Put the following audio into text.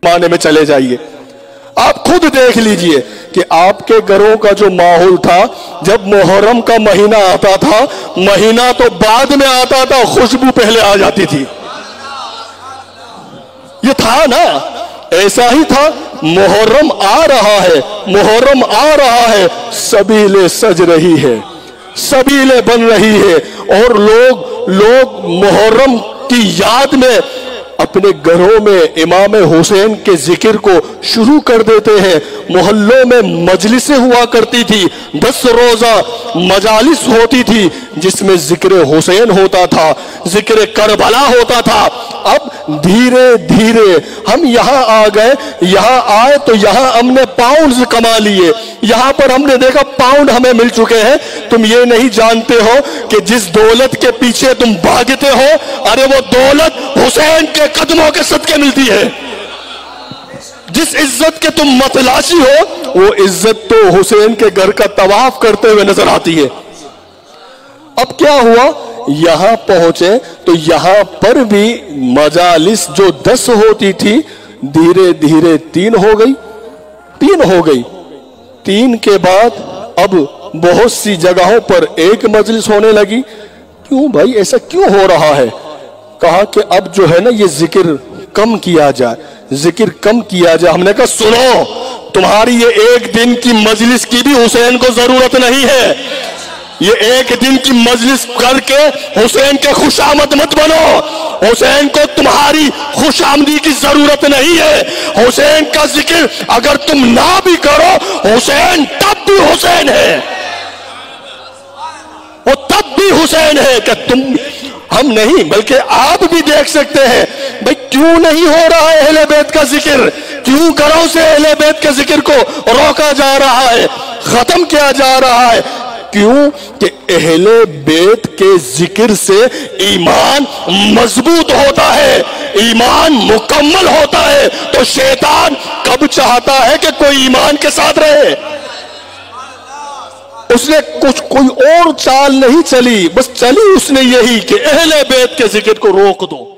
जमाने में चले जाइए, आप खुद देख लीजिए कि आपके घरों का जो माहौल था, जब मुहर्रम का महीना आता था, महीना तो बाद में आता था, खुशबू पहले आ जाती थी। ये था ना, ऐसा ही था। मुहर्रम आ रहा है, मुहर्रम आ रहा है, सबीले सज रही है, सबीले बन रही है, और लोग मुहर्रम की याद में अपने घरों में इमाम हुसैन के जिक्र को शुरू कर देते हैं। मोहल्लों में मजलिसें हुआ करती थी, 10 रोजा मजालिस होती थी, जिसमें जिक्र हुसैन होता था, जिक्र करबला होता था। अब धीरे धीरे हम यहाँ आ गए, यहाँ आए तो यहाँ हमने पाउंड कमा लिए, यहाँ पर हमने देखा पाउंड हमें मिल चुके हैं। तुम ये नहीं जानते हो कि जिस दौलत के पीछे तुम भागते हो, अरे वो दौलत हुसैन के कदमों के सदके मिलती है। जिस इज्जत के तुम मतलाशी हो, वो इज्जत तो हुसैन के घर का तवाफ करते हुए नजर आती है। अब क्या हुआ, यहां पहुंचे तो यहां पर भी मजालिस जो 10 होती थी, धीरे धीरे 3 हो गई, 3 हो गई। 3 के बाद अब बहुत सी जगहों पर एक मजलिस होने लगी। क्यों भाई, ऐसा क्यों हो रहा है? कहा कि अब जो है ना, ये जिक्र कम किया जाए, जिक्र कम किया जाए। हमने कहा सुनो, तुम्हारी ये एक दिन की मजलिस की भी हुसैन को जरूरत नहीं है। ये एक दिन की मजलिस करके हुसैन के खुशामद मत बनो। हुसैन को तुम्हारी खुशामदी की जरूरत नहीं है। हुसैन का जिक्र अगर तुम ना भी करो, हुसैन तब भी हुसैन है, वो तब भी हुसैन है। कि तुम, हम नहीं बल्कि आप भी देख सकते हैं भाई, क्यों नहीं हो रहा है अहले बैत का जिक्र? क्यों घरों से अहले बैत के जिक्र को रोका जा रहा है, खत्म किया जा रहा है? क्यों कि अहले बैत के जिक्र से ईमान मजबूत होता है, ईमान मुकम्मल होता है। तो शैतान कब चाहता है कि कोई ईमान के साथ रहे? उसने कोई और चाल नहीं चली, बस चली उसने यही कि अहले बैत के जिक्र को रोक दो।